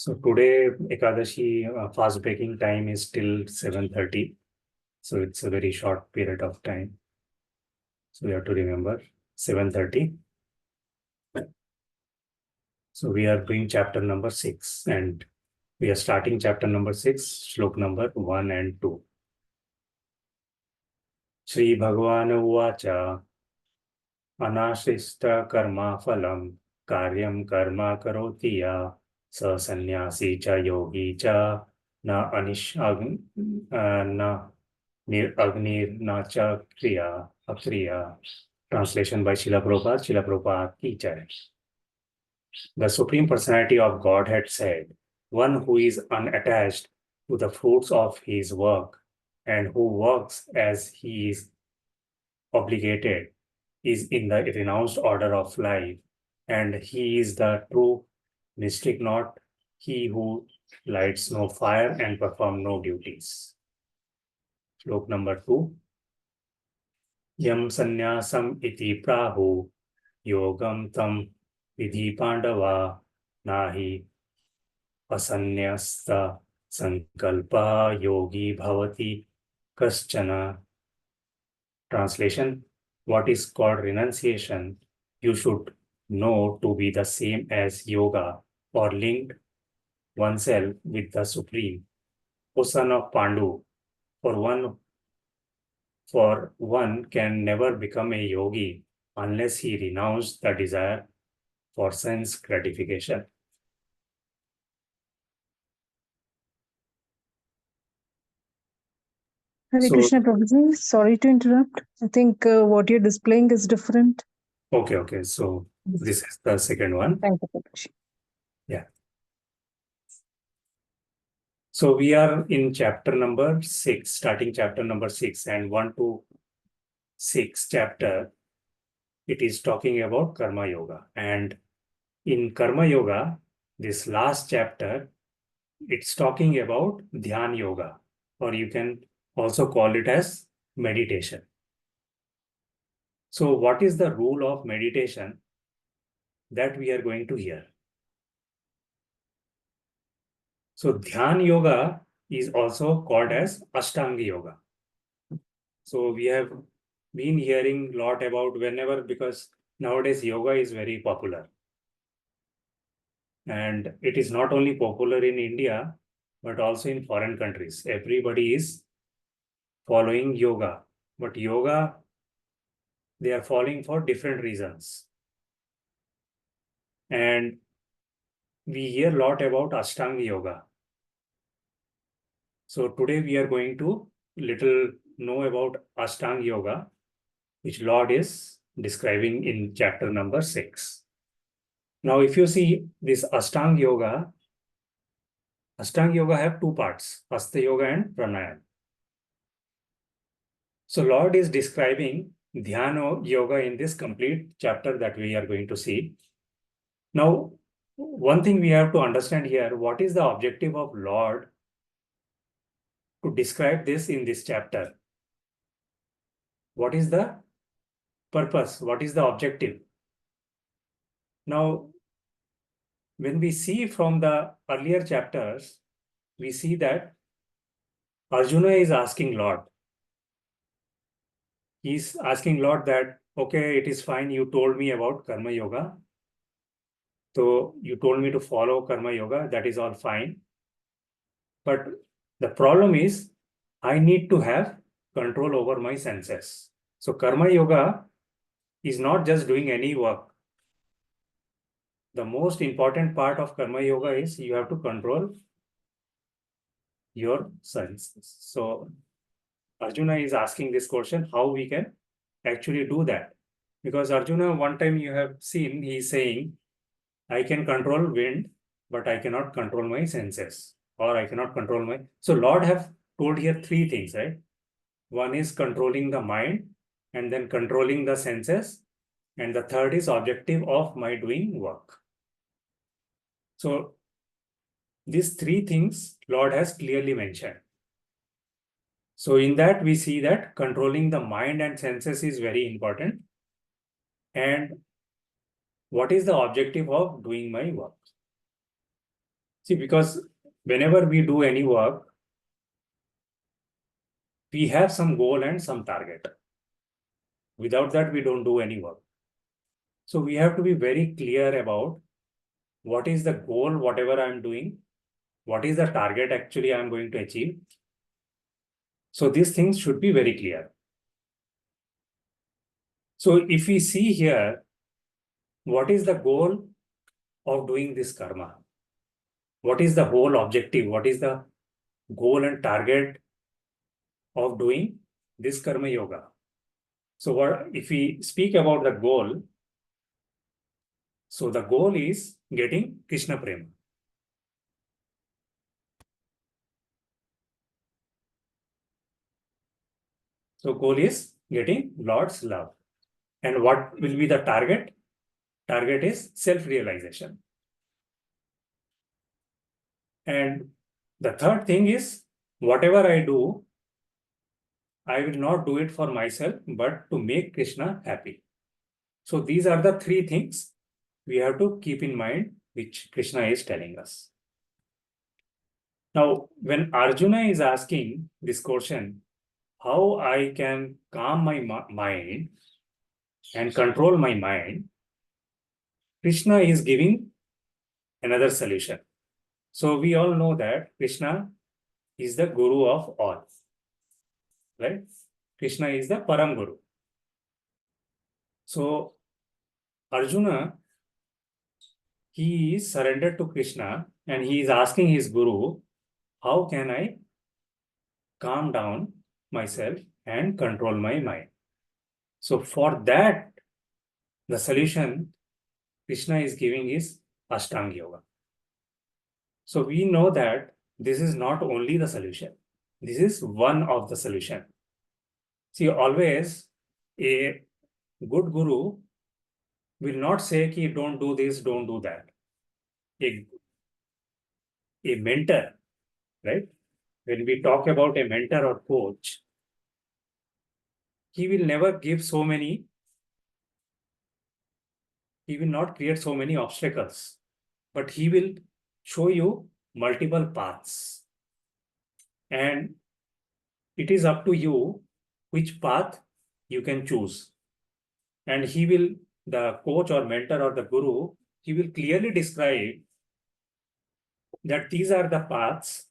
So today Ekadashi fast breaking time is till 7:30. So it's a very short period of time. So we have to remember 7:30. So we are doing chapter number 6 and we are starting chapter number 6, shlok number 1 and 2. Shri Bhagavan Uvacha Anashrista karma phalam karyam karma karoti ya sa sannyasi cha yogi cha na na nir agnir na cha kriya akriya. Translation by Srila Prabhupada. Srila Prabhupada ki jai. The Supreme Personality of Godhead said, one who is unattached to the fruits of his work and who works as he is obligated is in the renounced order of life, and he is the true mystic, not he who lights no fire and perform no duties. Shlok number 2. Yam sannyasam iti prahu yogam tam vidhi pandava nahi asanyasta sankalpa yogi bhavati kaschana. Translation: what is called renunciation, you should know to be the same as yoga or linked oneself with the Supreme. O son of Pandu, for one can never become a yogi unless he renounced the desire for sense gratification. Hare Krishna Prabhuji, sorry to interrupt. I think what you're displaying is different. Okay. So this is the second one. Thank you, Prabhuji. Yeah. So we are in chapter number 6, starting chapter number 6, and 1 to 6 chapter, it is talking about Karma Yoga. And in Karma Yoga, this last chapter, it's talking about Dhyāna-yoga, or you can also call it as meditation. So what is the rule of meditation that we are going to hear? So Dhyāna-yoga is also called as Ashtanga Yoga. So we have been hearing a lot about whenever, because nowadays yoga is very popular. And it is not only popular in India, but also in foreign countries. Everybody is following yoga. But yoga, they are following for different reasons. And we hear a lot about Ashtanga Yoga. So today we are going to little know about Ashtanga Yoga, which Lord is describing in chapter number 6. Now, if you see this Ashtanga Yoga have two parts, Hasta Yoga and Pranayama. So Lord is describing Dhyāna-yoga in this complete chapter that we are going to see. Now, one thing we have to understand here, what is the objective of Lord to describe this in this chapter? What is the purpose? What is the objective? Now, when we see from the earlier chapters, we see that Arjuna is asking Lord. He's asking Lord that, okay, it is fine, you told me about Karma Yoga. So you told me to follow Karma Yoga, that is all fine. But the problem is, I need to have control over my senses. So Karma Yoga is not just doing any work. The most important part of Karma Yoga is you have to control your senses. So Arjuna is asking this question, how we can actually do that? Because Arjuna, one time you have seen, he is saying, I can control wind, but I cannot control my senses, or I cannot control my... So Lord have told here three things, right? One is controlling the mind, and then controlling the senses, and the third is objective of my doing work. So these three things Lord has clearly mentioned. So in that we see that controlling the mind and senses is very important. And what is the objective of doing my work? See, because whenever we do any work, we have some goal and some target. Without that, we don't do any work. So we have to be very clear about what is the goal, whatever I'm doing, what is the target actually I'm going to achieve. So these things should be very clear. So if we see here, what is the goal of doing this karma? What is the whole objective? What is the goal and target of doing this karma yoga? So what if we speak about the goal? So the goal is getting Krishna Prema. So goal is getting Lord's love. And what will be the target? Target is self-realization. And the third thing is, whatever I do, I will not do it for myself, but to make Krishna happy. So these are the three things we have to keep in mind, which Krishna is telling us. Now, when Arjuna is asking this question, how I can calm my mind and control my mind, Krishna is giving another solution. So we all know that Krishna is the Guru of all, right? Krishna is the Param Guru. So Arjuna, he is surrendered to Krishna and he is asking his Guru, how can I calm down myself and control my mind? So for that, the solution Krishna is giving is Ashtanga Yoga. So we know that this is not only the solution. This is one of the solution. See, always a good guru will not say ki don't do this, don't do that. A mentor, right? When we talk about a mentor or coach, he will never give so many, he will not create so many obstacles, but he will show you multiple paths. And it is up to you which path you can choose. And he will, the coach or mentor or the guru, he will clearly describe that these are the paths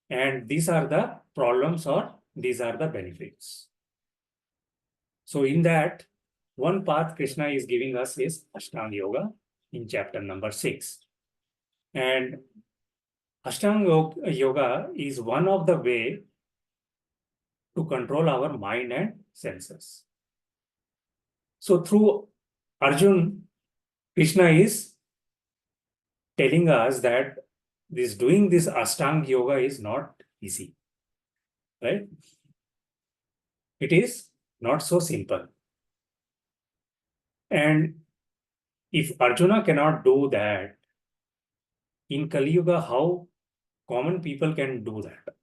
and these are the problems or these are the benefits. So in that, one path Krishna is giving us is Ashtanga Yoga in chapter number 6. And Ashtanga Yoga is one of the way to control our mind and senses. So through Arjun, Krishna is telling us that doing this Ashtanga Yoga is not easy, right? It is not so simple. And if Arjuna cannot do that, in Kali Yuga, how common people can do that?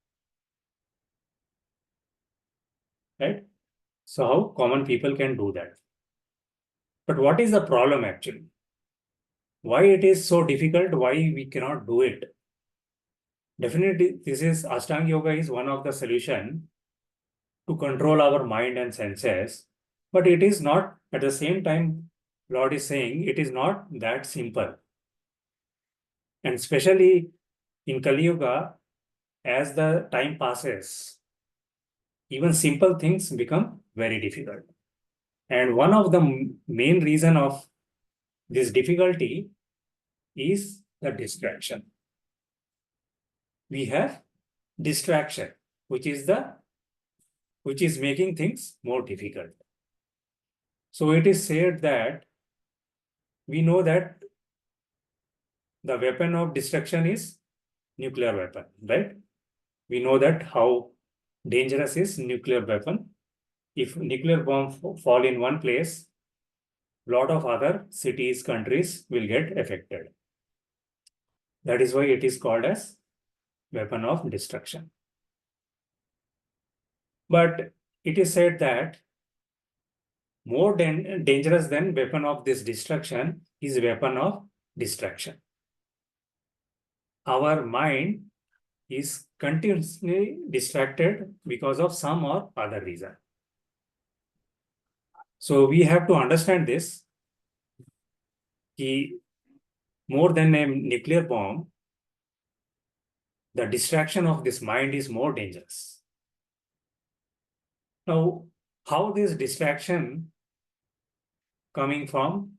Right? So how common people can do that? But what is the problem actually? Why it is so difficult? Why we cannot do it? Definitely, this is Ashtanga Yoga is one of the solution to control our mind and senses. But it is not, at the same time, Lord is saying it is not that simple. And especially in Kali Yuga, as the time passes, even simple things become very difficult. And one of the main reason of this difficulty is the distraction. We have distraction, which is making things more difficult. So it is said that we know that the weapon of destruction is nuclear weapon, right? We know that how dangerous is nuclear weapon. If nuclear bomb fall in one place, lot of other cities, countries will get affected. That is why it is called as weapon of destruction. But it is said that more dangerous than weapon of this destruction is weapon of distraction. our mind is continuously distracted because of some or other reason. So we have to understand this. More than a nuclear bomb, the distraction of this mind is more dangerous. Now, how this distraction coming from?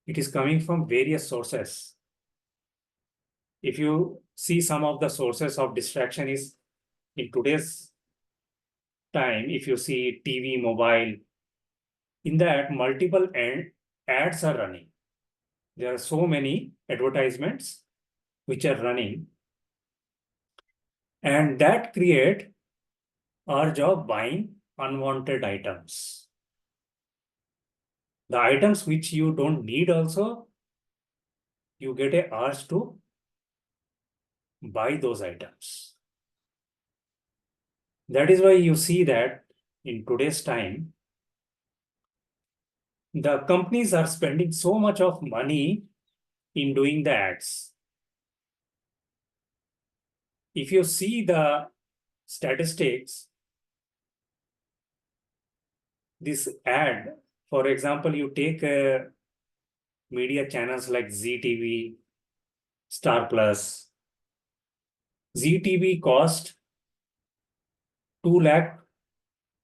It is coming from various sources. If you see some of the sources of distraction is in today's time, if you see TV, mobile, in that multiple ads are running. There are so many advertisements which are running, and that create urge of buying unwanted items. The items which you don't need also, you get a urge to buy those items. That is why you see that in today's time, the companies are spending so much of money in doing the ads. If you see the statistics, this ad, for example, you take media channels like ZTV, Star Plus. ZTV cost 2 lakh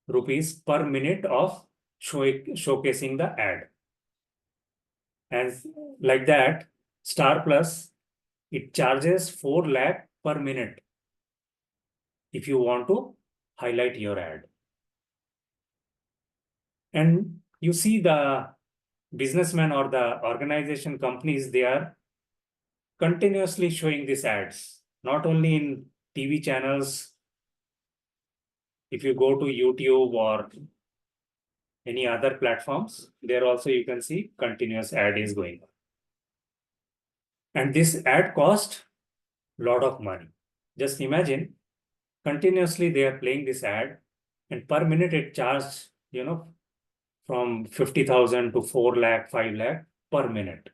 rupees per minute of showcasing the ad. And like that, Star Plus, it charges 4 lakh per minute if you want to highlight your ad. And you see the businessmen or the organization companies, they are continuously showing these ads, not only in TV channels. If you go to YouTube or any other platforms, there also you can see continuous ad is going on. And this ad cost a lot of money. Just imagine, continuously they are playing this ad, and per minute it charges, from 50,000 to 4 lakh, 5 lakh per minute.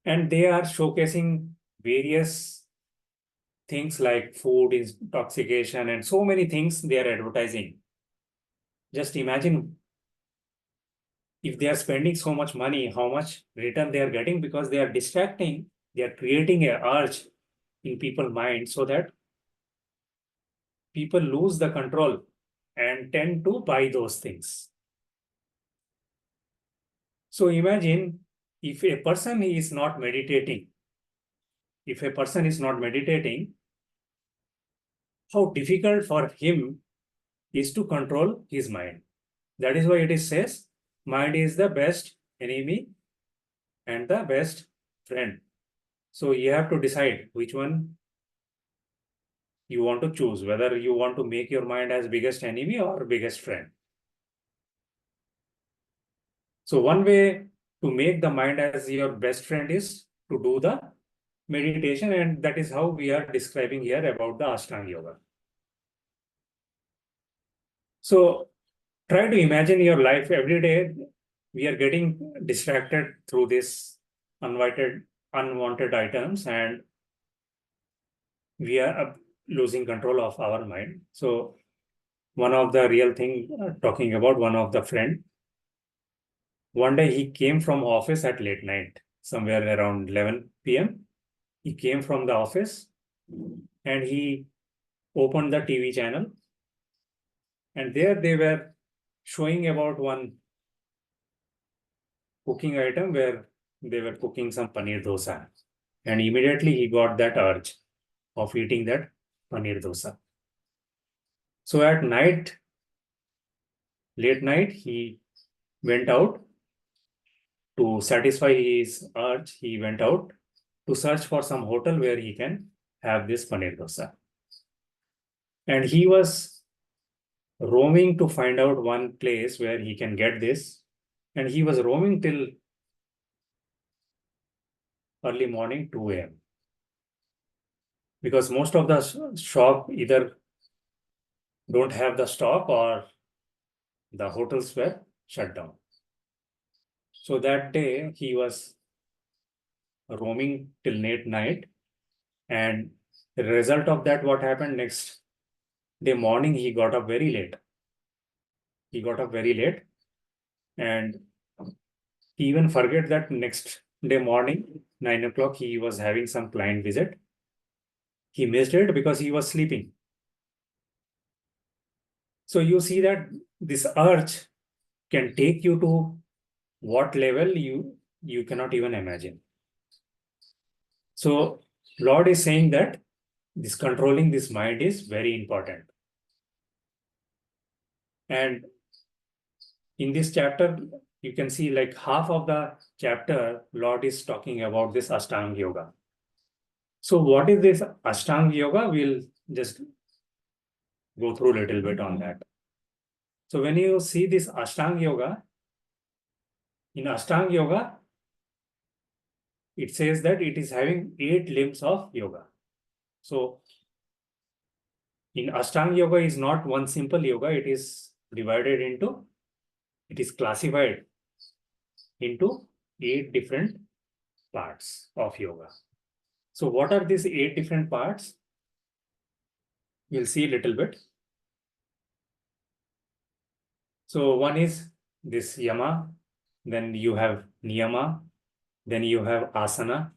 And they are showcasing various things like food intoxication and so many things they are advertising. Just imagine if they are spending so much money, how much return they are getting, because they are distracting, they are creating a urge in people's mind so that people lose the control and tend to buy those things. So imagine if a person is not meditating, how difficult for him is to control his mind. That is why it is says, mind is the best enemy and the best friend. So you have to decide which one you want to choose, whether you want to make your mind as biggest enemy or biggest friend. So one way to make the mind as your best friend is to do the meditation, and that is how we are describing here about the Ashtanga Yoga. So try to imagine your life every day. We are getting distracted through this unwanted items, and we are losing control of our mind. So one of the real thing, talking about one of the friend, one day he came from office at late night, somewhere around 11 p.m. He came from the office and he opened the TV channel, and there they were showing about one cooking item where they were cooking some paneer dosa. And immediately he got that urge of eating that paneer dosa. So at night, late night, he went out to satisfy his urge. He went out to search for some hotel where he can have this paneer dosa. And he was roaming to find out one place where he can get this. And he was roaming till early morning, 2 a.m. Because most of the shop either don't have the stock or the hotels were shut down. So that day he was roaming till late night. And the result of that, what happened next day morning, he got up very late. He got up very late, and he even forget that next day morning, 9 o'clock, he was having some client visit. He missed it because he was sleeping. So you see that this urge can take you to what level you cannot even imagine. So Lord is saying that this controlling this mind is very important. And in this chapter, you can see like half of the chapter, Lord is talking about this Ashtanga Yoga. So what is this Ashtanga Yoga? We'll just go through a little bit on that. So when you see this Ashtanga Yoga, in Ashtanga Yoga, it says that it is having 8 limbs of yoga. So in Ashtanga Yoga is not one simple yoga, it is classified into 8 different parts of yoga. So what are these 8 different parts? We'll see a little bit. So one is this yama, then you have niyama, then you have asana,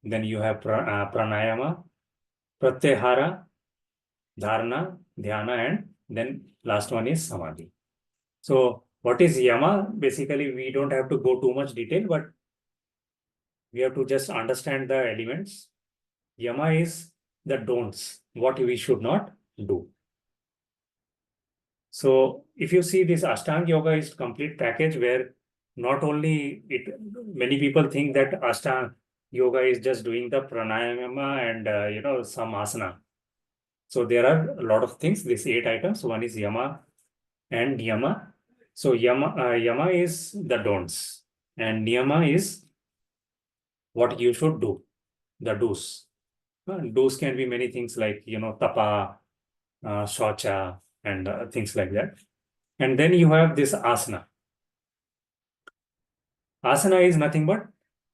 then you have pranayama, pratyahara, dharana, dhyana, and then last one is samadhi. So what is yama? Basically, we don't have to go too much detail, but we have to just understand the elements. Yama is the don'ts, what we should not do. So if you see this Ashtanga Yoga is complete package where not only many people think that Ashtanga Yoga is just doing the pranayama and some asana. So there are a lot of things, these 8 items. One is yama and niyama. So yama is the don'ts, and niyama is what you should do, the do's. Do's can be many things like, tapa, shocha, and things like that. And then you have this asana. Asana is nothing but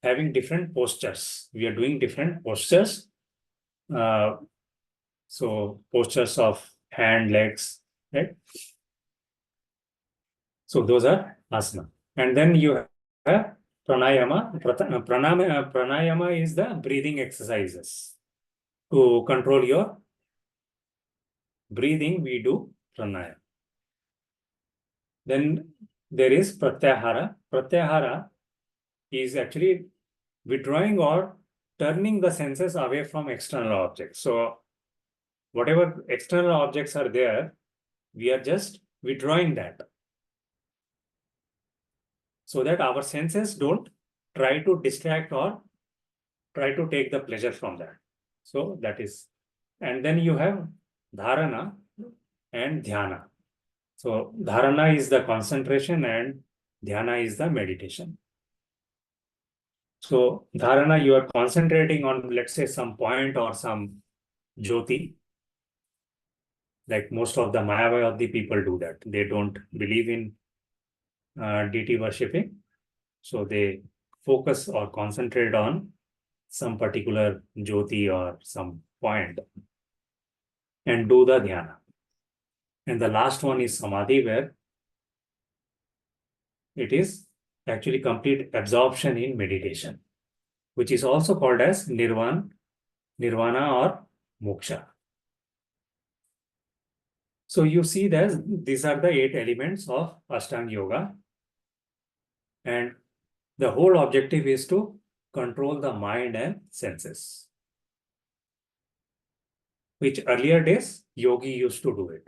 having different postures. We are doing different postures. So postures of hand, legs, right? So those are asana. And then you have pranayama. Pranayama is the breathing exercises. To control your breathing, we do pranayama. Then there is pratyahara. Pratyahara is actually withdrawing or turning the senses away from external objects. So whatever external objects are there, we are just withdrawing that, so that our senses don't try to distract or try to take the pleasure from that. So that is, and then you have dharana and dhyana. So dharana is the concentration and dhyana is the meditation. So dharana, you are concentrating on, let's say, some point or some jyoti. Like most of the Mayavadi people do that. They don't believe in deity worshipping. So they focus or concentrate on some particular jyoti or some point and do the dhyana. And the last one is samadhi, where it is actually complete absorption in meditation, which is also called as nirvana or moksha. So you see that these are the 8 elements of Ashtanga Yoga. And the whole objective is to control the mind and senses, which earlier days yogi used to do it.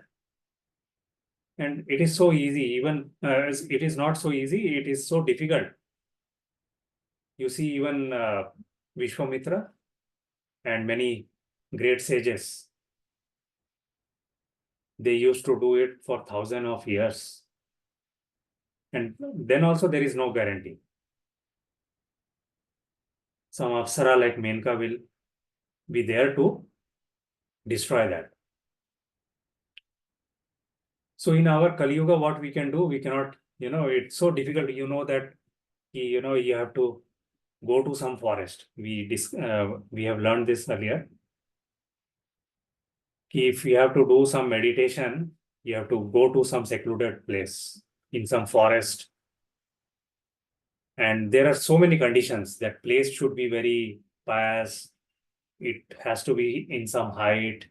And it is so easy, even it is not so easy, it is so difficult. You see, even Vishwamitra and many great sages, they used to do it for thousands of years. And then also there is no guarantee. Some Apsara like Menka will be there to destroy that. So in our Kali Yuga, what we can do, we cannot, it's so difficult, that, you have to go to some forest. We have learned this earlier. If you have to do some meditation, you have to go to some secluded place in some forest. And there are so many conditions. That place should be very pious. It has to be in some height.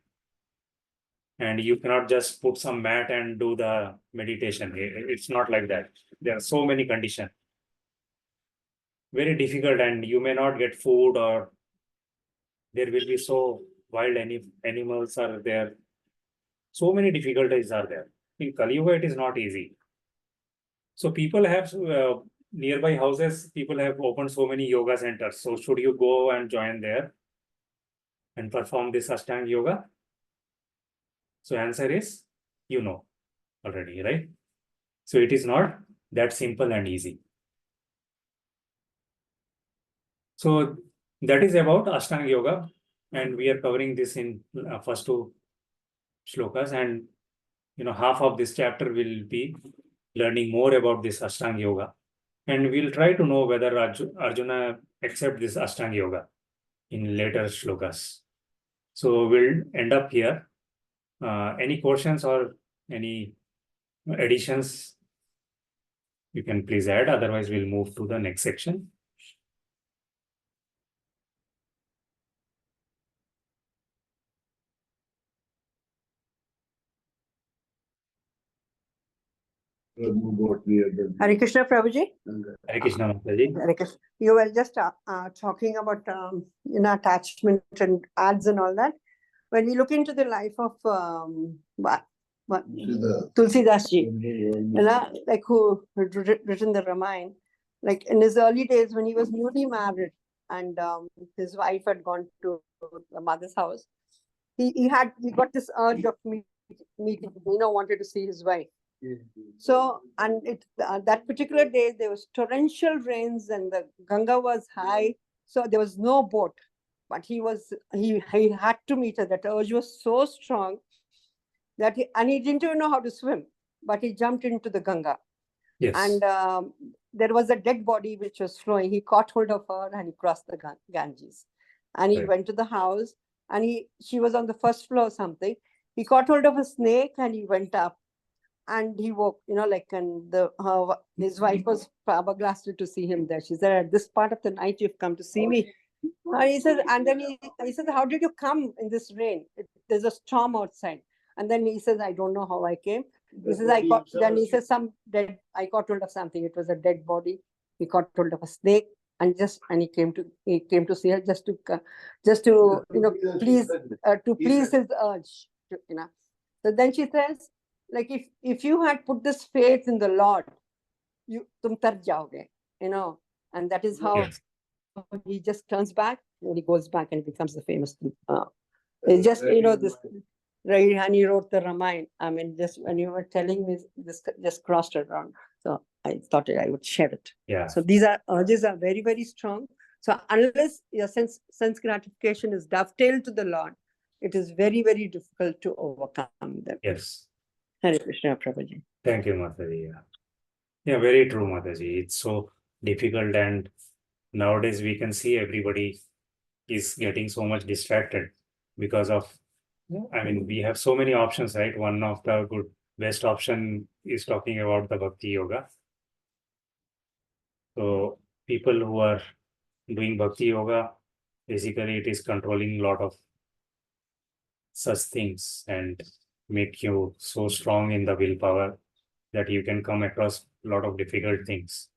And you cannot just put some mat and do the meditation. It's not like that. There are so many conditions. Very difficult, and you may not get food, or there will be so wild animals are there. So many difficulties are there. In Kali Yuga, it is not easy. So people have nearby houses, people have opened so many yoga centers. So should you go and join there and perform this Ashtanga Yoga? So answer is, you know already, right? So it is not that simple and easy. So that is about Ashtanga Yoga, and we are covering this in first two shlokas, and half of this chapter will be learning more about this Ashtanga Yoga, and we'll try to know whether Arjuna accept this Ashtanga Yoga in later shlokas. So we'll end up here. Any questions or any additions you can please add, otherwise we'll move to the next section. Hare Krishna, Prabhuji. Hare Krishna, Mataji. Hare Krishna. You were just talking about attachment and ads and all that. When we look into the life of Tulsidas ji, like who had written the Ramayana, like in his early days when he was newly married and his wife had gone to the mother's house, he got this urge of meeting, wanted to see his wife. So, and that particular day, there was torrential rains and the Ganga was high. So there was no boat, but he had to meet her. That urge was so strong that he didn't even know how to swim, but he jumped into the Ganga. Yes. And there was a dead body which was flowing. He caught hold of her and he crossed the Ganges. And he went to the house, and she was on the first floor or something. He caught hold of a snake and he went up. And he woke, and his wife was flabbergasted to see him there. She said, "At this part of the night, you've come to see me." And he said, he said, "How did you come in this rain? There's a storm outside." And then he says, "I don't know how I came." He says, I caught hold of something. It was a dead body. He caught hold of a snake, and he came to see her just to please his urge. So then she says, like, if you had put this faith in the Lord, tum tar jaoge, and that is how he just turns back, and he goes back and becomes the famous. It's just, this, right, and he wrote the Ramayana. I mean, just when you were telling me, this just crossed around. So I thought I would share it. Yeah. So these urges are very, very strong. So unless your sense gratification is dovetailed to the Lord, it is very, very difficult to overcome them. Yes. Hare Krishna, Prabhuji. Thank you, Mataji. Yeah, very true, Mataji. It's so difficult, and nowadays we can see everybody is getting so much distracted because of, we have so many options, right? One of the best option is talking about the Bhakti Yoga. So people who are doing Bhakti Yoga, basically it is controlling a lot of such things and make you so strong in the willpower that you can come across a lot of difficult things.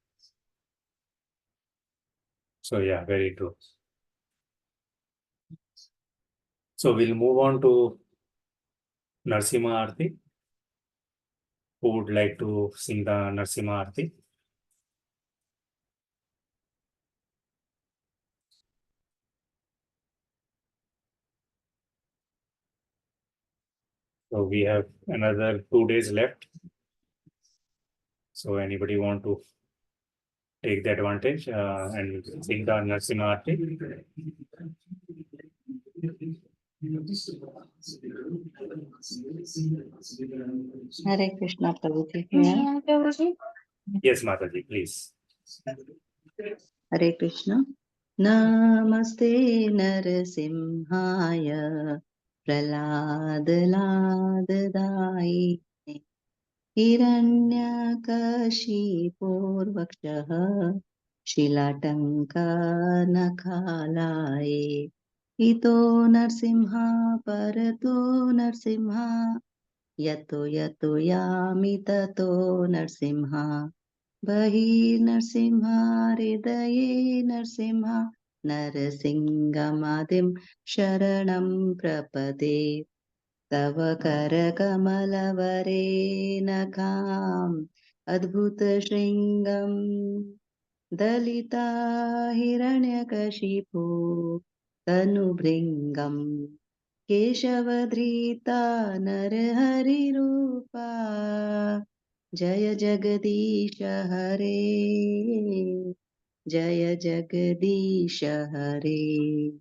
So yeah, very true. So we'll move on to Narsimha Arti. Who would like to sing the Narsimha Arti? So we have another 2 days left. So anybody want to take the advantage and sing the Narsimha Arti? Hare Krishna, Prabhuji. Yes, Mataji, please. Hare Krishna. Namaste Narasimhaya Praladladadai Hiranyakashipurvakshaha Shilatanka Nakhalaye Ito Narsimha Parato Narsimha Yato Yato Yami Tato Narsimha Bahirnarsimha Hridaye Narsimha Narasingamadim Sharanam Prapade Tava Karakamalavare Nakam Adbhuta Shringam Dalita Hiranyakashipu Tanubhringam Keshavadhrita Narahari Rupa Jaya Jagadisha Hare Jaya Jagadisha Hare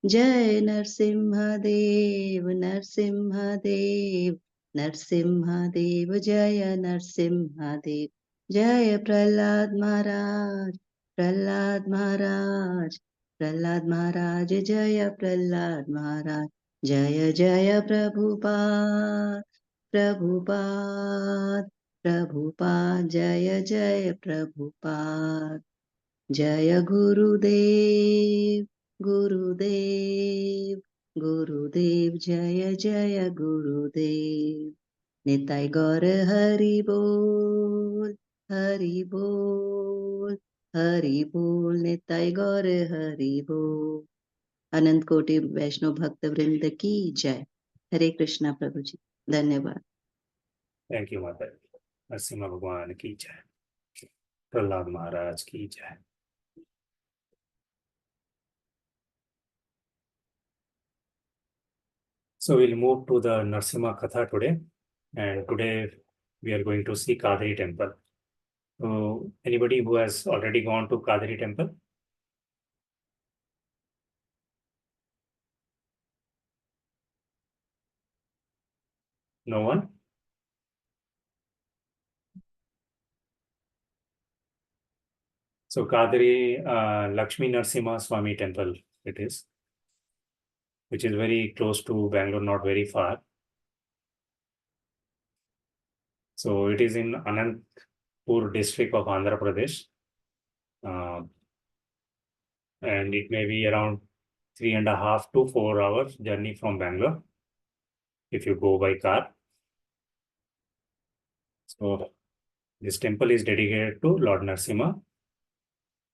Jai Narsimha Dev Narsimha Dev Narsimha Dev Jaya Narsimha Dev Jaya Prahlad Maharaj Prahlad Maharaj Prahlad Maharaj Jaya Prahlad Maharaj Jaya Jaya Prabhupada Prabhupada Prabhupada Jaya Jaya Prabhupada Jaya Gurudev Gurudev Gurudev Jaya Jaya Gurudev Nitai Gaura Hari Bol Hari Bol Hari Bol Nitai Gaura Hari Bol अनंत कोटि वैष्णव भक्त वृंद की जय हरे कृष्णा प्रभु जी धन्यवाद Thank you, Mother. Narasimha Bhagwan ki jai. Prahlad Maharaj ki jai. So we'll move to the Narasimha Katha today. And today we are going to see Kadri temple. So anybody who has already gone to Kadri temple? No one? So Kadri Lakshmi Narasimha Swami temple it is, which is very close to Bangalore, not very far. So it is in Anandarupa district of Andhra Pradesh. And it may be around 3.5 to 4 hours journey from Bangalore if you go by car. So this temple is dedicated to Lord Narasimha,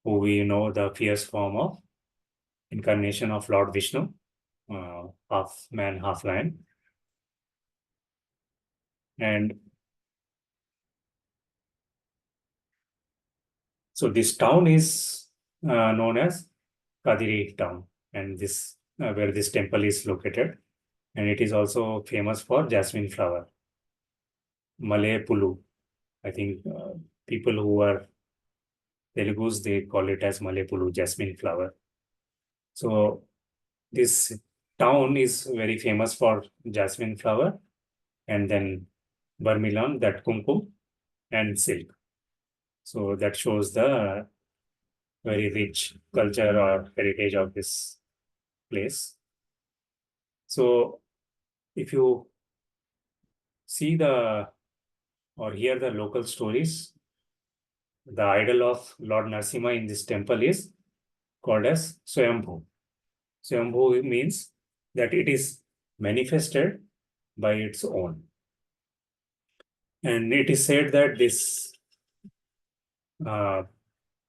who we know the fierce form of incarnation of Lord Vishnu, half man, half lion. And so this town is known as Kadiri town, and this where this temple is located. And it is also famous for jasmine flower, Malay Pulu. I think people who are Telugus, they call it as Malay Pulu, jasmine flower. So this town is very famous for jasmine flower, and then vermilion, that kumkum, and silk. So that shows the very rich culture or heritage of this place. So if you see the or hear the local stories, the idol of Lord Narasimha in this temple is called as Swayambhu. Swayambhu means that it is manifested by its own. And it is said that this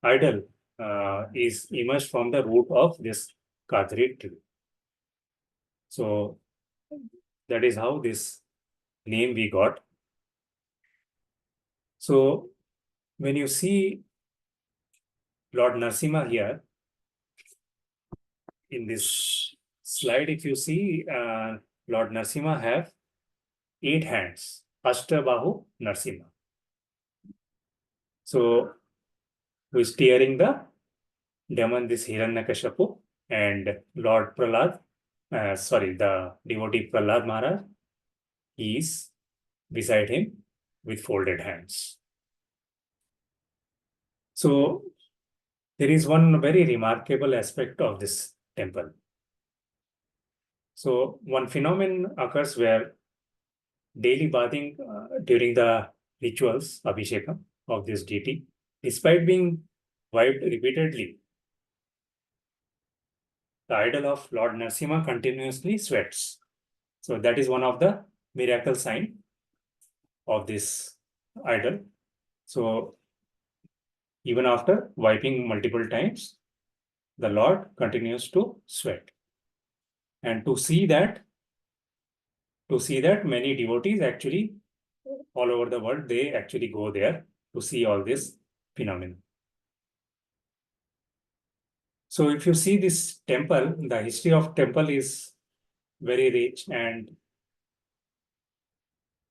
idol is emerged from the root of this Kadri tree. So that is how this name we got. So when you see Lord Narasimha here, in this slide, if you see Lord Narasimha have 8 hands, Ashtabahu Narasimha. So who is steering the demon, this Hiranyakashipu, and Lord Prahlad, the devotee Prahlad Maharaj, he is beside him with folded hands. So there is one very remarkable aspect of this temple. So one phenomenon occurs where daily bathing during the rituals, Abhishekam, of this deity, despite being wiped repeatedly, the idol of Lord Narasimha continuously sweats. So that is one of the miracle sign of this idol. So even after wiping multiple times, the Lord continues to sweat. And to see that many devotees actually all over the world, they actually go there to see all this phenomena. So if you see this temple, the history of temple is very rich, and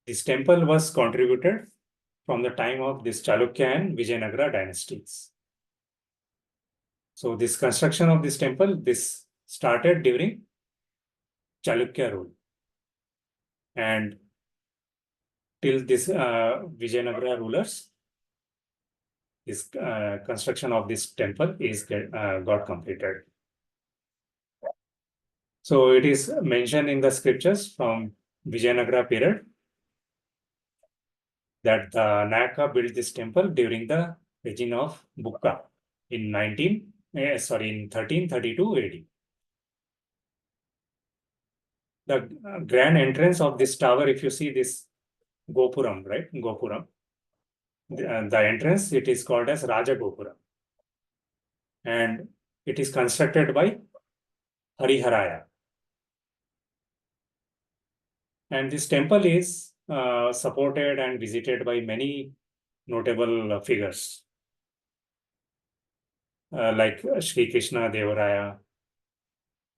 this temple was contributed from the time of this Chalukya and Vijayanagara dynasties. So this construction of this temple, this started during Chalukya rule. And till this Vijayanagara rulers, this construction of this temple is got completed. So it is mentioned in the scriptures from Vijayanagara period that the Nayaka built this temple during the regime of Bukka in 1332 AD. The grand entrance of this tower, if you see this Gopuram, right? Gopuram. The entrance, it is called as Raja Gopuram. And it is constructed by Hariharaya. And this temple is supported and visited by many notable figures like Sri Krishna Devaraya.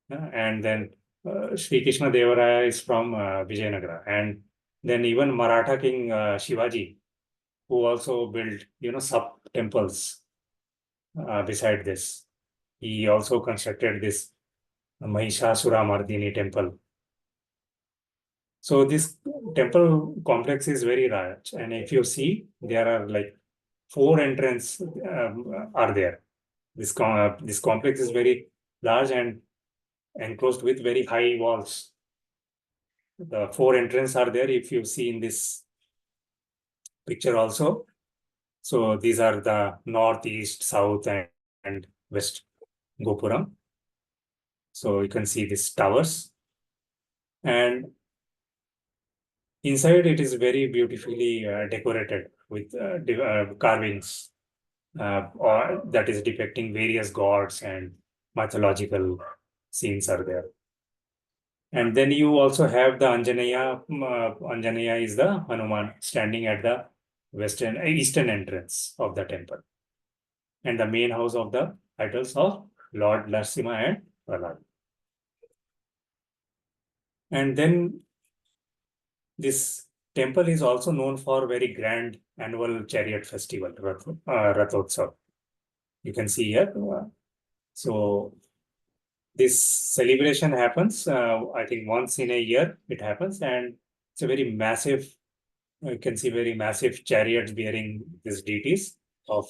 And then Sri Krishna Devaraya is from Vijayanagara. And then even Maratha King Shivaji, who also built, sub-temples beside this. He also constructed this Mahishasura-mardini temple. So this temple complex is very large. And if you see, there are like 4 entrances are there. This complex is very large and enclosed with very high walls. The 4 entrances are there if you see in this picture also. So these are the north, east, south, and west Gopuram. So you can see these towers. And inside it is very beautifully decorated with carvings that is depicting various gods and mythological scenes are there. And then you also have the Anjaneya. Anjaneya is the Hanuman standing at the eastern entrance of the temple, and the main house of the idols of Lord Narasimha and Prahlad. And then this temple is also known for very grand annual chariot festival, Rathotsav. You can see here. So this celebration happens, I think once in a year it happens, and it's a very massive, you can see very massive chariots bearing these deities of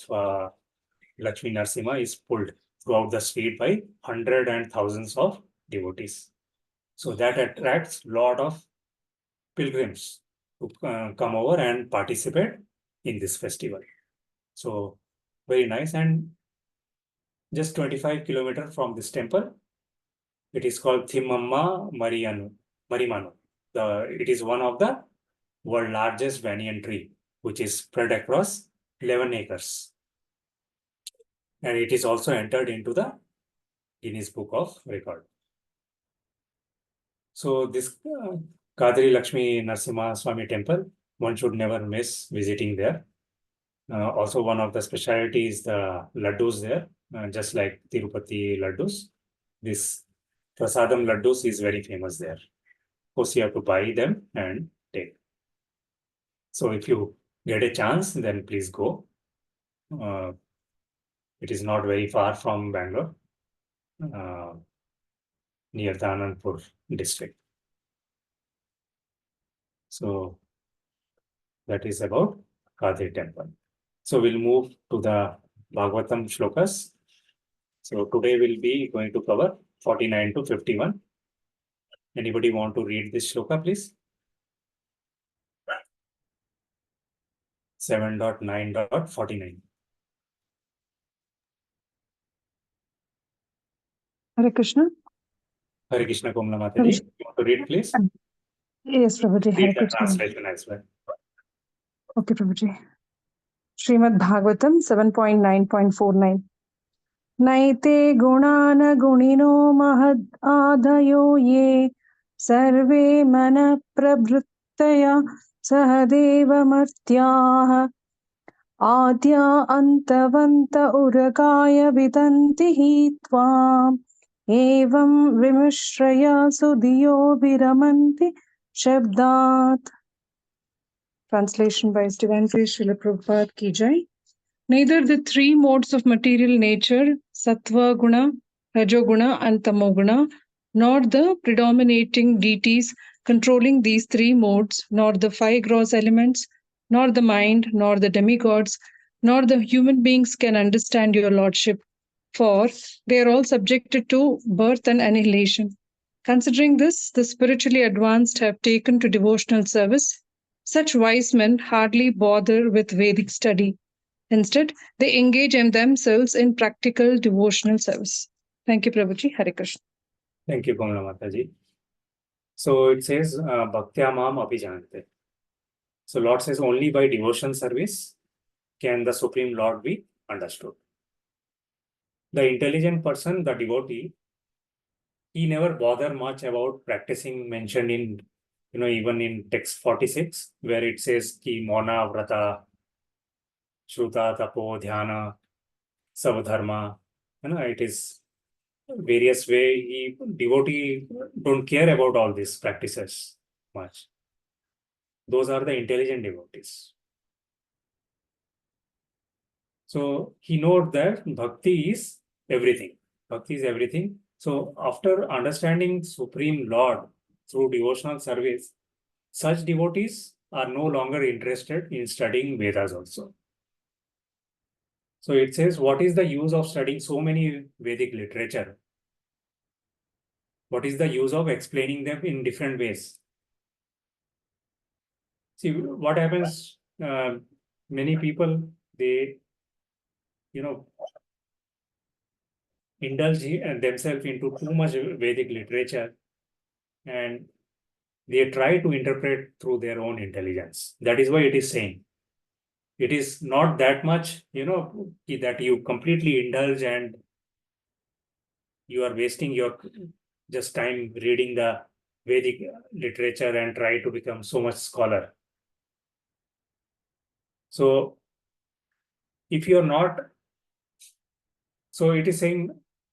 Lakshmi Narasimha is pulled throughout the street by hundreds and thousands of devotees. So that attracts a lot of pilgrims to come over and participate in this festival. So very nice. And just 25 kilometers from this temple, it is called Thimmamma Marimanu. It is one of the world's largest banyan tree, which is spread across 11 acres. And it is also entered into the Guinness Book of Record. So this Kadri Lakshmi Narasimha Swami temple, one should never miss visiting there. Also, one of the specialties is the laddus there, just like Tirupati laddus. This Prasadam laddus is very famous there. Of course, you have to buy them and take. So if you get a chance, then please go. It is not very far from Bangalore, near the Anandpur district. So that is about Kadri temple. So we'll move to the Bhagavatam shlokas. So today we'll be going to cover 49 to 51. Anybody want to read this shloka, please? 7.9.49. Hare Krishna. Hare Krishna Komla Hare Mataji. You want to read, please? Yes, Prabhuji. Hare Read the Krishna. translation as well. Okay, Prabhuji. Srimad Bhagavatam 7.9.49. Naite gunana gunino mahad adayo ye sarve mana prabhrittaya sahadeva martyaha adya antavanta urakaya vidanti hi tvam evam vimishraya sudiyo viramanti shabdat. Translation by His Divine Grace Srila Prabhupada ki jai. Neither the three modes of material nature, sattva guna, rajoguna, and tamoguna, nor the predominating deities controlling these three modes, nor the five gross elements, nor the mind, nor the demigods, nor the human beings can understand your lordship, for they are all subjected to birth and annihilation. Considering this, the spiritually advanced have taken to devotional service. Such wise men hardly bother with Vedic study. Instead, they engage themselves in practical devotional service. Thank you, Prabhuji. Hare Krishna. Thank you, Komla Mataji. So it says, Bhaktya Mam Abhijanate. So Lord says only by devotion service can the Supreme Lord be understood. The intelligent person, the devotee, he never bother much about practicing mentioned in, even in text 46, where it says ki mona, vrata, shruta, tapo, dhyana, savdharma. It is various way. Devotee don't care about all these practices much. Those are the intelligent devotees. So he knows that bhakti is everything. Bhakti is everything. So after understanding Supreme Lord through devotional service, such devotees are no longer interested in studying Vedas also. So it says, what is the use of studying so many Vedic literature? What is the use of explaining them in different ways? See, what happens, many people, they, indulge themselves into too much Vedic literature, and they try to interpret through their own intelligence. That is why it is saying. It is not that much, that you completely indulge and you are wasting your just time reading the Vedic literature and try to become so much scholar. So if you're not, so it is saying,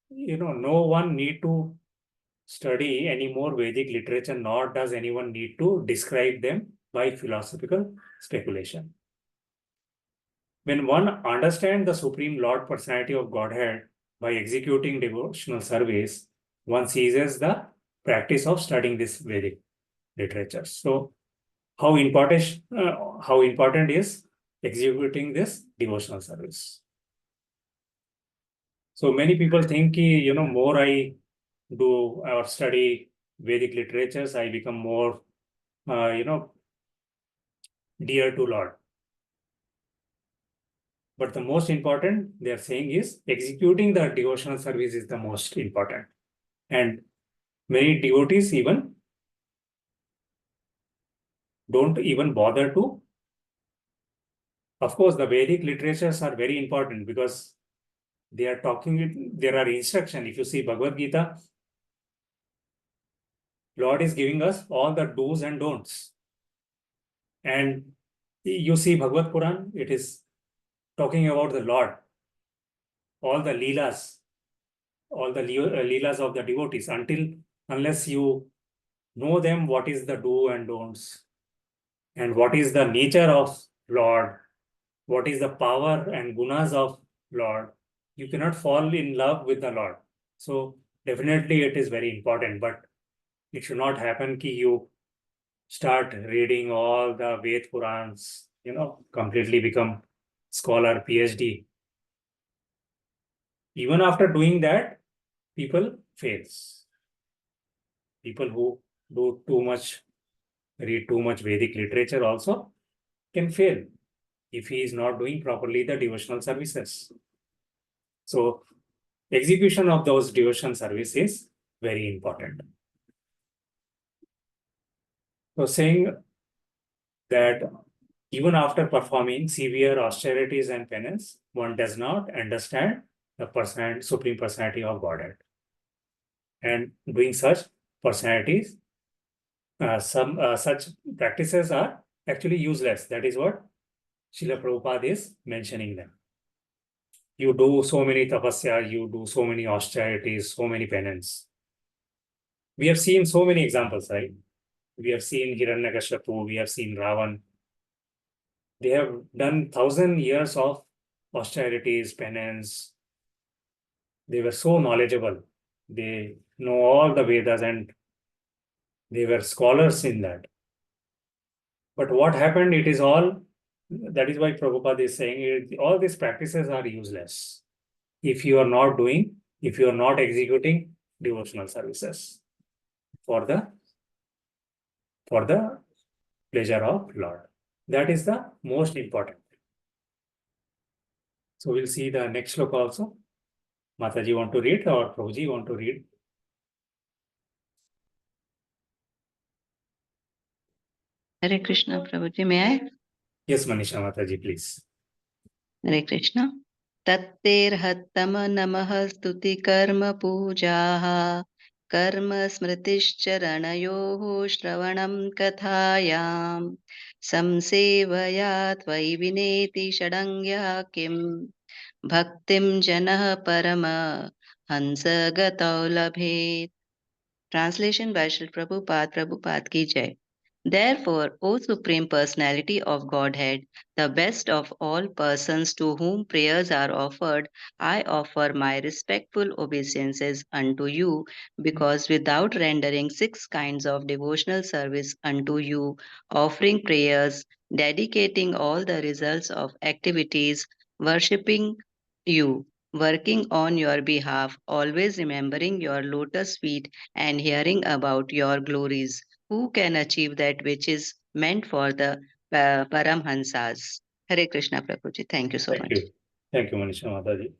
no one need to study any more Vedic literature, nor does anyone need to describe them by philosophical speculation. When one understands the Supreme Lord Personality of Godhead by executing devotional service, one ceases the practice of studying this Vedic literature. So, how important is executing this devotional service? So many people think, more I do or study Vedic literatures, I become more, dear to Lord. But the most important, they are saying, is executing the devotional service is the most important. And many devotees even don't even bother to. Of course, the Vedic literatures are very important because they are there are instructions. If you see Bhagavad-gītā, Lord is giving us all the do's and don'ts. And you see Bhagavad Puran, it is talking about the Lord, all the leelas, all the leelas of the devotees. Unless you know them, what is the do and don'ts, and what is the nature of Lord, what is the power and gunas of Lord, you cannot fall in love with the Lord. So definitely it is very important, but it should not happen ki you start reading all the Ved Purans, completely become scholar, PhD. Even after doing that, people fails. People who do too much, read too much Vedic literature also can fail if he is not doing properly the devotional services. So execution of those devotional service is very important. So saying that even after performing severe austerities and penance, one does not understand the Supreme Personality of Godhead. And doing such personalities, such practices are actually useless. That is what Srila Prabhupada is mentioning them. You do so many tapasya, you do so many austerities, so many penance. We have seen so many examples, right? We have seen Hiranyakashipu, we have seen Ravan. They have done 1,000 years of austerities, penance. They were so knowledgeable. They know all the Vedas and they were scholars in that. But what happened, it is all, that is why Prabhupada is saying all these practices are useless if you are not doing, if you are not executing devotional services for the pleasure of Lord. That is the most important. So we'll see the next sloka also. Mataji want to read or Prabhuji want to read? Hare Krishna, Prabhuji, may I? Yes, Manisha Mataji, please. Hare Krishna. Tatterhattam namah stuti karma pujaha karma smritishcharanayoh shravanam kathayam samsevaya tvai vineti shadangya kim bhaktim janah parama hansa gatau labhet. Translation by Srila Prabhupada, Prabhupada ki jai. Therefore, O Supreme Personality of Godhead, the best of all persons to whom prayers are offered, I offer my respectful obeisances unto you, because without rendering 6 kinds of devotional service unto you, offering prayers, dedicating all the results of activities, worshipping you, working on your behalf, always remembering your lotus feet, and hearing about your glories, who can achieve that which is meant for the Paramhansas. Hare Krishna, Prabhuji. Thank you so Thank much. you. Thank you, Manisha Mataji.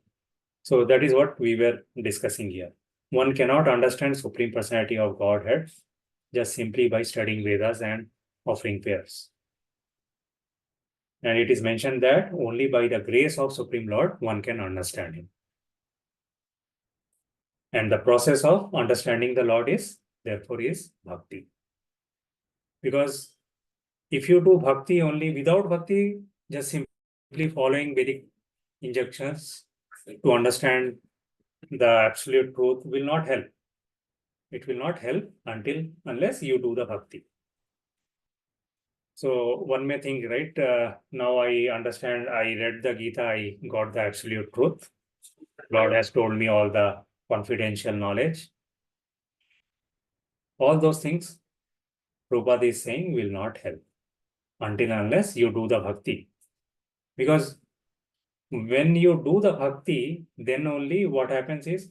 So that is what we were discussing here. One cannot understand Supreme Personality of Godhead just simply by studying Vedas and offering prayers. And it is mentioned that only by the grace of Supreme Lord one can understand him. And the process of understanding the Lord is, therefore, is bhakti. Because if you do bhakti only without bhakti, just simply following Vedic injunctions to understand the absolute truth will not help. It will not help unless you do the bhakti. So one may think, right, now I understand, I read the Gita, I got the absolute truth. Lord has told me all the confidential knowledge. All those things, Prabhupada is saying, will not help unless you do the bhakti. Because when you do the bhakti, then only what happens is,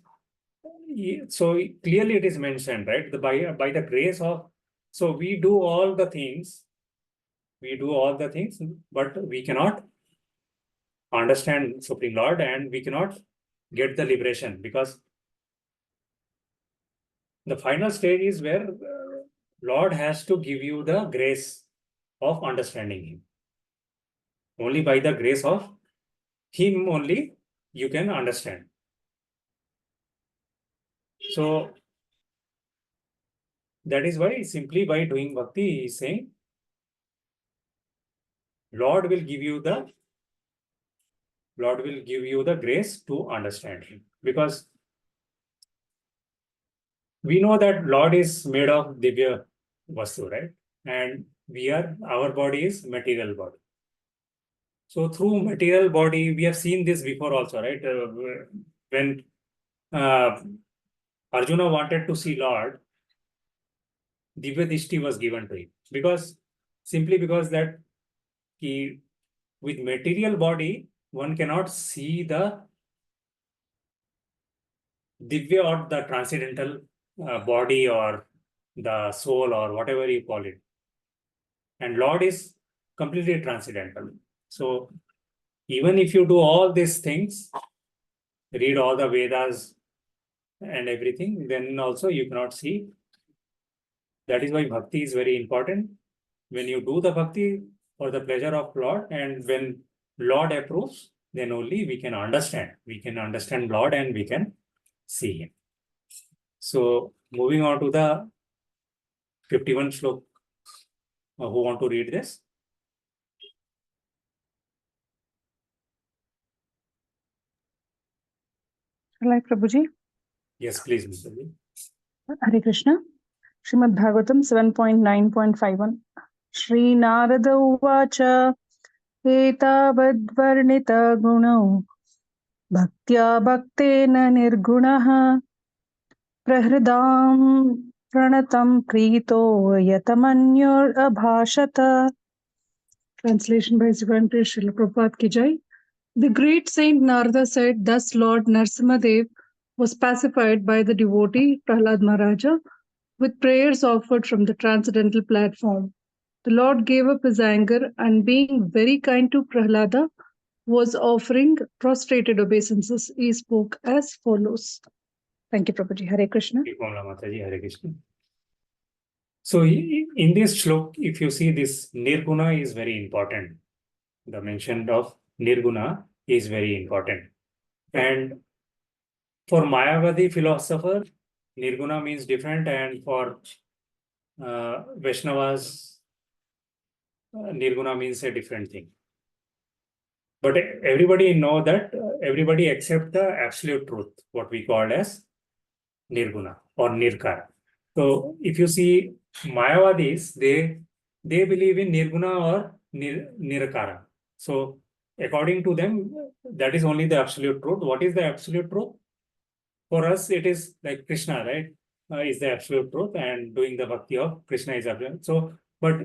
so clearly it is mentioned, right? By the grace of, so we do all the things, but we cannot understand Supreme Lord and we cannot get the liberation, because the final stage is where Lord has to give you the grace of understanding him. Only by the grace of him only you can understand. So that is why simply by doing bhakti, he is saying, Lord will give you the grace to understand him. Because we know that Lord is made of Divya Vastu, right? And our body is material body. So through material body, we have seen this before also, right? When Arjuna wanted to see Lord, Divya Dishti was given to him. Simply because that with material body, one cannot see the Divya or the transcendental body or the soul or whatever you call it. And Lord is completely transcendental. So even if you do all these things, read all the Vedas and everything, then also you cannot see. That is why bhakti is very important. When you do the bhakti for the pleasure of Lord, and when Lord approves, then only we can understand. We can understand Lord and we can see Him. So moving on to the 51 slok. Who want to read this? Shall I, Prabhuji? Yes, please, Mr. Ji. Hare Krishna. Srimad Bhagavatam 7.9.51. Shri Narada Uvacha Etavadvarnita Gunau Bhaktya Bhaktena Nirgunaha Prahridam Pranatam Prito Yatamanyor Abhashata. Translation by Srila Prabhupada Ki Jai. The great Saint Narada said, thus Lord Narsimadev was pacified by the devotee Prahlad Maharaja with prayers offered from the transcendental platform. The Lord gave up his anger and being very kind to Prahlada was offering prostrated obeisances. He spoke as follows. Thank you, Prabhuji. Hare Krishna. Kamala Mataji, Hare Krishna. So in this shlok, if you see this Nirguna is very important. The mention of Nirguna is very important. And for Mayavadi philosopher, Nirguna means different, and for Vaishnavas, Nirguna means a different thing. But everybody know that everybody accept the absolute truth, what we call as Nirguna or Nirkara. So if you see Mayavadis, they believe in Nirguna or Nirakara. So according to them, that is only the absolute truth. What is the absolute truth? For us, it is like Krishna, right? Is the absolute truth, and doing the bhakti of Krishna is absolute. So, but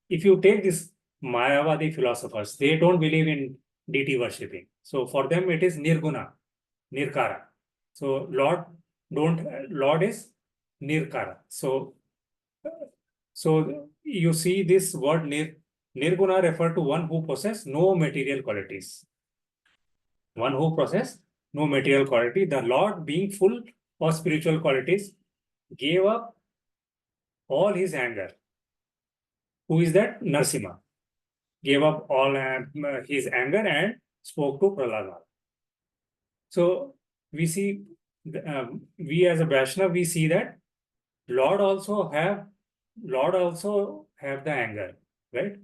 if you take this Mayavadi philosophers, they don't believe in deity worshipping. So for them, it is Nirguna, Nirkara. So Lord is Nirkara. So you see this word Nirguna refer to one who possess no material qualities. One who possess no material quality. The Lord, being full of spiritual qualities, gave up all his anger. Who is that? Narsimha. Gave up all his anger and spoke to Prahlad. So we see, we as a Vaishnava, we see that Lord also have the anger, right?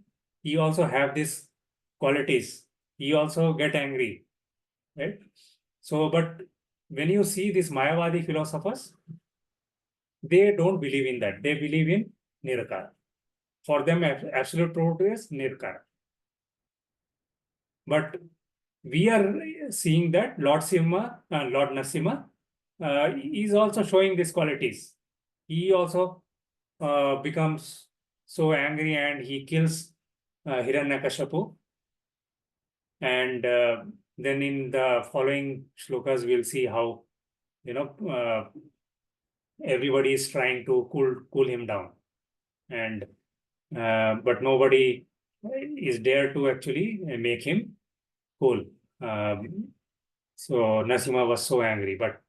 He also have these qualities. He also get angry, right? So, but when you see these Mayavadi philosophers, they don't believe in that. They believe in Nirakara. For them, absolute truth is Nirakara. But we are seeing that Lord Narasimha is also showing these qualities. He also becomes so angry and he kills Hiranyakashipu. And then in the following shlokas, we'll see how, everybody is trying to cool him down. And but nobody is there to actually make him cool. So Narasimha was so angry, but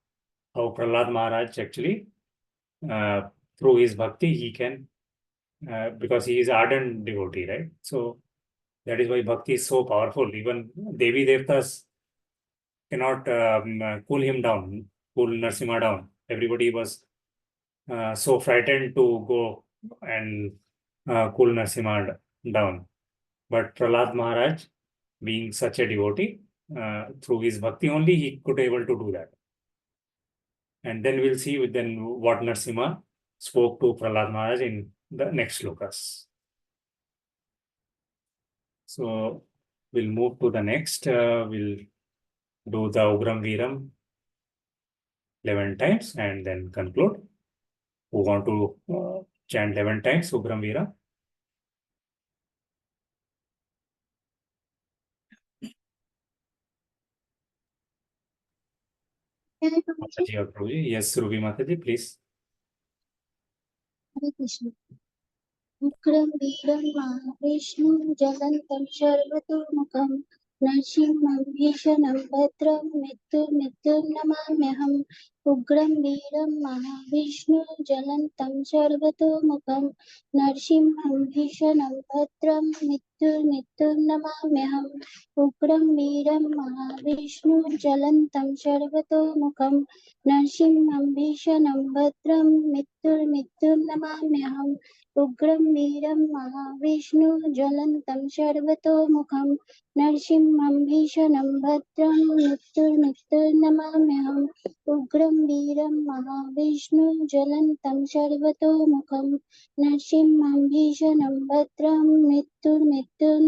how Prahlad Maharaj actually, through his bhakti, he can, because he is ardent devotee, right? So that is why bhakti is so powerful. Even Devi Devtas cannot cool him down, cool Narasimha down. Everybody was so frightened to go and cool Narasimha down. But Prahlad Maharaj, being such a devotee, through his bhakti only, he could able to do that. And then we'll see then what Narasimha spoke to Prahlad Maharaj in the next slokas. So we'll move to the next. We'll do the Ugram Viram 11 times and then conclude. Who want to chant 11 times Ugram Viram? Can I come to Mataji or Prabhuji? Yes, Ruby Mataji, please. Hare Krishna? Ukram Veeram Mahavishnu Jalantam Sarvatokmukam Narsimham Bhishanam Bhadram Mrityur Namamyaham. Ukram Veeram Mahavishnu Jalantam Sarvatokmukam Narsimham Bhishanam Bhadram Mrityur Namamyaham. Ukram Veeram Mahavishnu Jalantam Sarvatokmukam Narsimham Bhishanam Bhadram Mrityur Namamyaham. Ugram Veeram Mahavishnu Jalantam Sarvatokmukam Narsimham Bhishanam Bhadram Mrityur Namamyaham. Ugram Veeram Mahavishnu Jalantam Sarvatokmukam Narsimham Bhishanam Bhadram Mrityur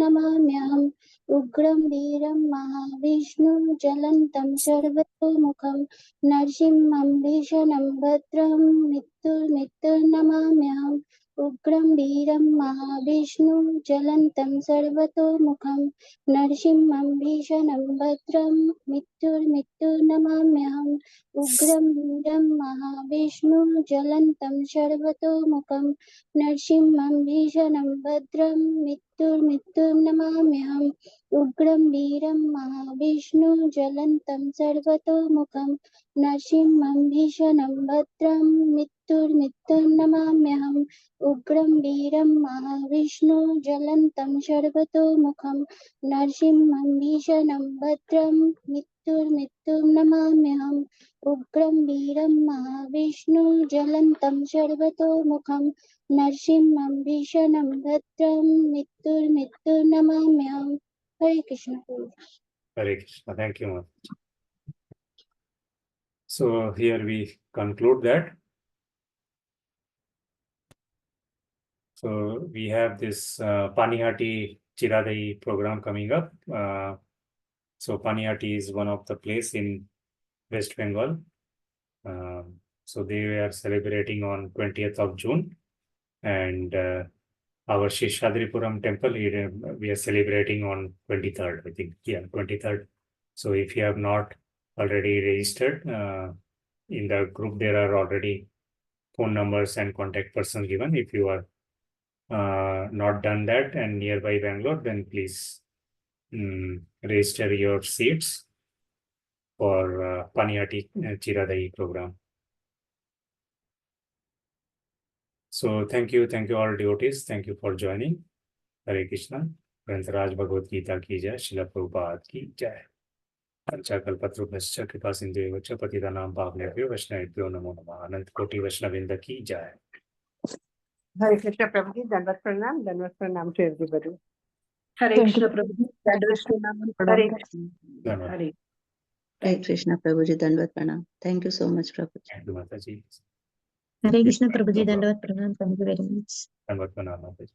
Namamyaham. Ugram Veeram Mahavishnu Jalantam Sarvatokmukam Narsimham Bhishanam Bhadram Mrityur Namamyaham. Ugram Veeram Mahavishnu Jalantam Sarvatokmukam Narsimham Bhishanam Bhadram Mrityur Namamyaham. Ugram Veeram Mahavishnu Jalantam Sarvatokmukam Narsimham Bhishanam Bhadram Mrityur Namamyaham. Ugram Veeram Mahavishnu Jalantam Sarvatokmukam Narsimham Bhishanam Bhadram Mrityur Namamyaham. Ugram Veeram Mahavishnu Jalantam Sarvatokmukam Narsimham Bhishanam Bhadram Mrityur Namamyaham. Ugram Veeram Mahavishnu Jalantam Sarvatokmukam Narsimham Bhishanam Bhadram Mrityur Namamyaham. Hare Krishna. Hare Krishna. Thank you, Mataji. So here we conclude that. So we have this Panihati Chiradai program coming up. So Panihati is one of the place in West Bengal. So they are celebrating on 20th of June. And our Shishadripuram temple, we are celebrating on 23rd, I think. Yeah, 23rd. So if you have not already registered, in the group there are already phone numbers and contact persons given. If you are not done that and nearby Bangalore, then please register your seats for Panihati Chiradai program. So thank you all devotees. Thank you for joining. Hare Krishna. Grantaraj Bhagavad-gītā ki jai. Srila Prabhupada ki jai. Panchakalpatrubhascha kripa sindhuvascha patitanam pavnebhyo vaishnavibhyo namo namah. Anant koti vaishnavinda ki jai. Hare Krishna Prabhuji, Dandavat Pranam to everybody. Hare Thank Krishna you. Prabhuji. Hare Krishna. Dhanavad. Hare. Hare Krishna Prabhuji, Dandavat Pranam. Thank you so much, Prabhuji. Thank you, Mataji. Hare Krishna Prabhuji. Dandavat Pranam. Thank you very much. Dhanavad Pranam, Mataji.